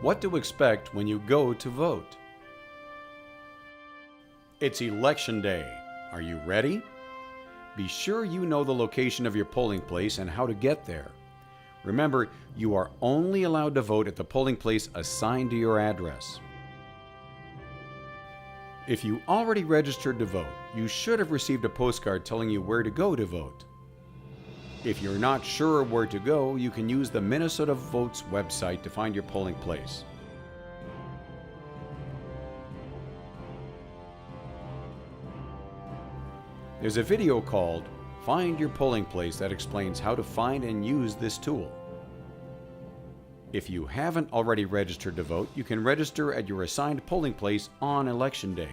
what to expect when you go to vote. It's Election Day. Are you ready? Be sure you know the location of your polling place and how to get there. Remember, you are only allowed to vote at the polling place assigned to your address. If you already registered to vote, you should have received a postcard telling you where to go to vote. If you're not sure where to go, you can use the Minnesota Votes website to find your polling place. There's a video called Find Your Polling Place that explains how to find and use this tool. If you haven't already registered to vote, you can register at your assigned polling place on Election Day.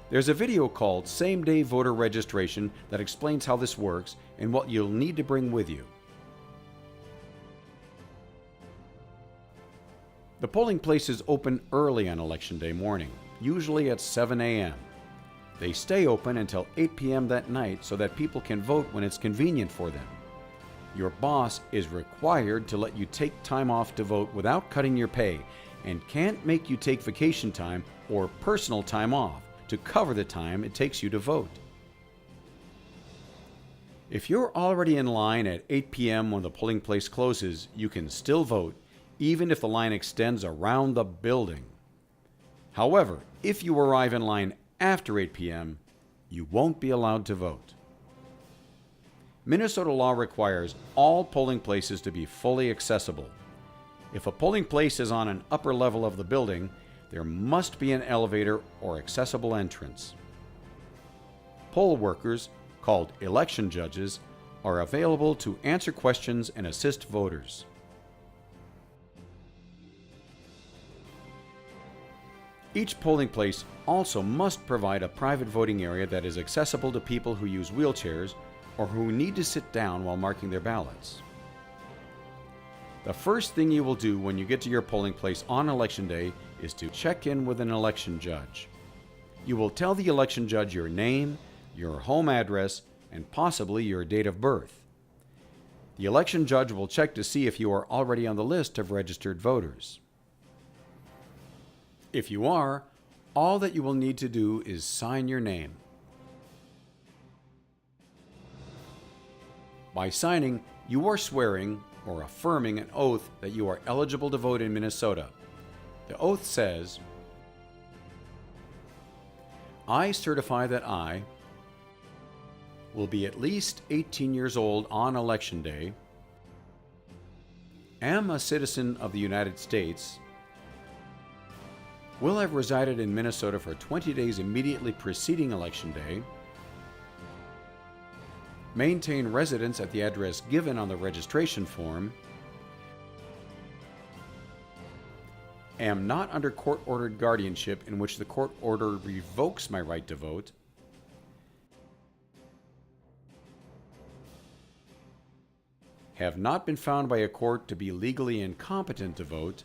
There's a video called Same-Day Voter Registration that explains how this works and what you'll need to bring with you. The polling places open early on Election Day morning, usually at 7 a.m. They stay open until 8 p.m. that night so that people can vote when it's convenient for them. Your boss is required to let you take time off to vote without cutting your pay and can't make you take vacation time or personal time off to cover the time it takes you to vote. If you're already in line at 8 p.m. when the polling place closes, you can still vote even if the line extends around the building. However, if you arrive in line after 8 p.m., you won't be allowed to vote. Minnesota law requires all polling places to be fully accessible. If a polling place is on an upper level of the building, there must be an elevator or accessible entrance. Poll workers, called election judges, are available to answer questions and assist voters. Each polling place also must provide a private voting area that is accessible to people who use wheelchairs or who need to sit down while marking their ballots. The first thing you will do when you get to your polling place on Election Day is to check in with an election judge. You will tell the election judge your name, your home address, and possibly your date of birth. The election judge will check to see if you are already on the list of registered voters. If you are, all that you will need to do is sign your name. By signing, you are swearing or affirming an oath that you are eligible to vote in Minnesota. The oath says, "I certify that I will be at least 18 years old on Election Day, am a citizen of the United States, will have resided in Minnesota for 20 days immediately preceding Election Day, maintain residence at the address given on the registration form, am not under court-ordered guardianship in which the court order revokes my right to vote, have not been found by a court to be legally incompetent to vote,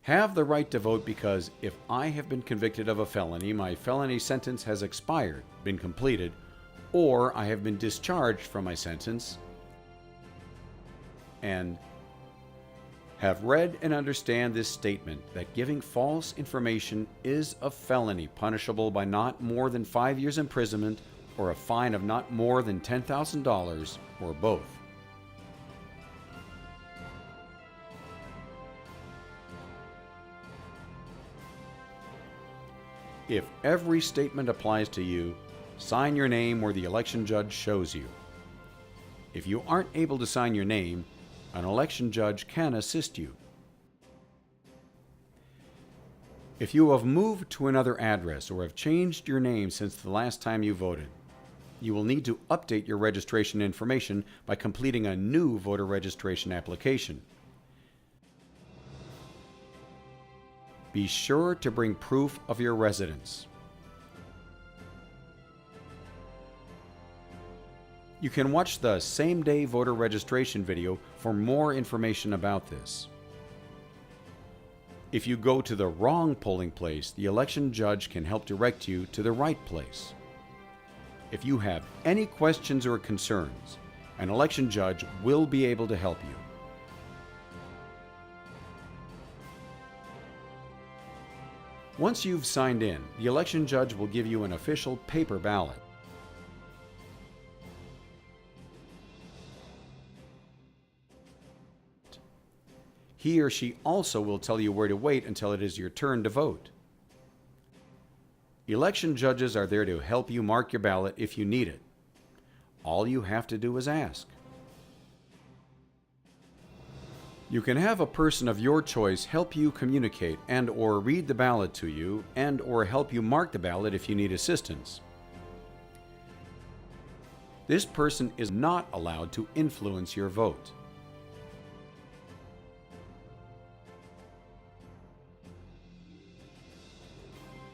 have the right to vote because if I have been convicted of a felony, my felony sentence has expired, been completed, or I have been discharged from my sentence, and have read and understand this statement that giving false information is a felony punishable by not more than 5 years imprisonment or a fine of not more than $10,000 or both. If every statement applies to you, sign your name where the election judge shows you. If you aren't able to sign your name, an election judge can assist you. If you have moved to another address or have changed your name since the last time you voted, you will need to update your registration information by completing a new voter registration application. Be sure to bring proof of your residence. You can watch the same-day voter registration video for more information about this. If you go to the wrong polling place, the election judge can help direct you to the right place. If you have any questions or concerns, an election judge will be able to help you. Once you've signed in, the election judge will give you an official paper ballot. He or she also will tell you where to wait until it is your turn to vote. Election judges are there to help you mark your ballot if you need it. All you have to do is ask. You can have a person of your choice help you communicate and/or read the ballot to you and/or help you mark the ballot if you need assistance. This person is not allowed to influence your vote.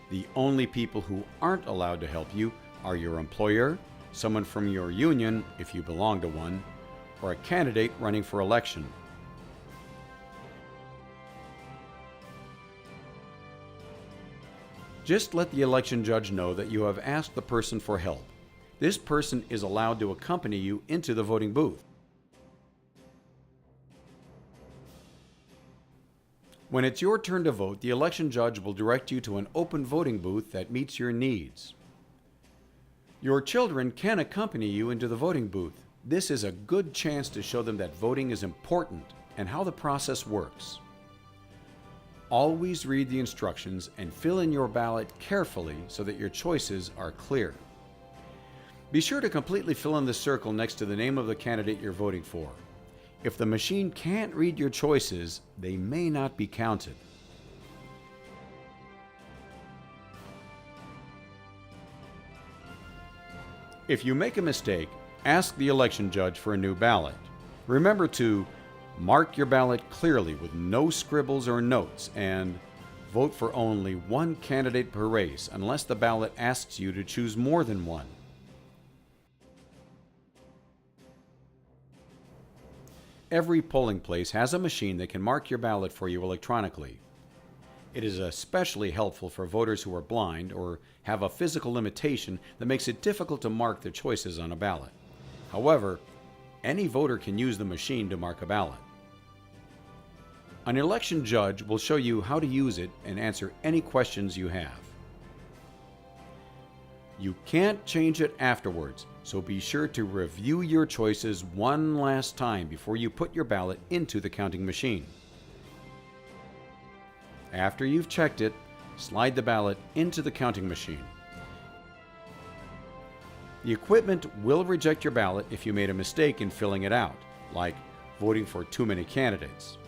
The only people who aren't allowed to help you are your employer, someone from your union, if you belong to one, or a candidate running for election. Just let the election judge know that you have asked the person for help. This person is allowed to accompany you into the voting booth. When it's your turn to vote, the election judge will direct you to an open voting booth that meets your needs. Your children can accompany you into the voting booth. This is a good chance to show them that voting is important and how the process works. Always read the instructions and fill in your ballot carefully so that your choices are clear. Be sure to completely fill in the circle next to the name of the candidate you're voting for. If the machine can't read your choices, they may not be counted. If you make a mistake, ask the election judge for a new ballot. Remember to mark your ballot clearly with no scribbles or notes, and vote for only one candidate per race unless the ballot asks you to choose more than one. Every polling place has a machine that can mark your ballot for you electronically. It is especially helpful for voters who are blind or have a physical limitation that makes it difficult to mark their choices on a ballot. However, any voter can use the machine to mark a ballot. An election judge will show you how to use it and answer any questions you have. You can't change it afterwards, so be sure to review your choices one last time before you put your ballot into the counting machine. After you've checked it, slide the ballot into the counting machine. The equipment will reject your ballot if you made a mistake in filling it out, like voting for too many candidates.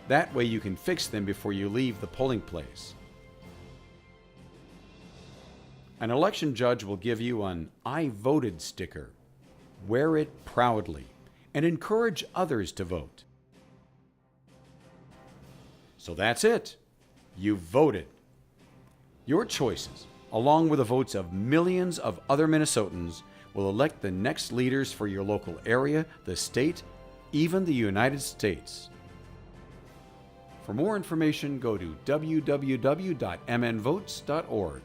That way you can fix them before you leave the polling place. An election judge will give you an "I voted" sticker. Wear it proudly and encourage others to vote. So that's it. You voted. Your choices, along with the votes of millions of other Minnesotans, will elect the next leaders for your local area, the state, even the United States. For more information, go to www.mnvotes.org.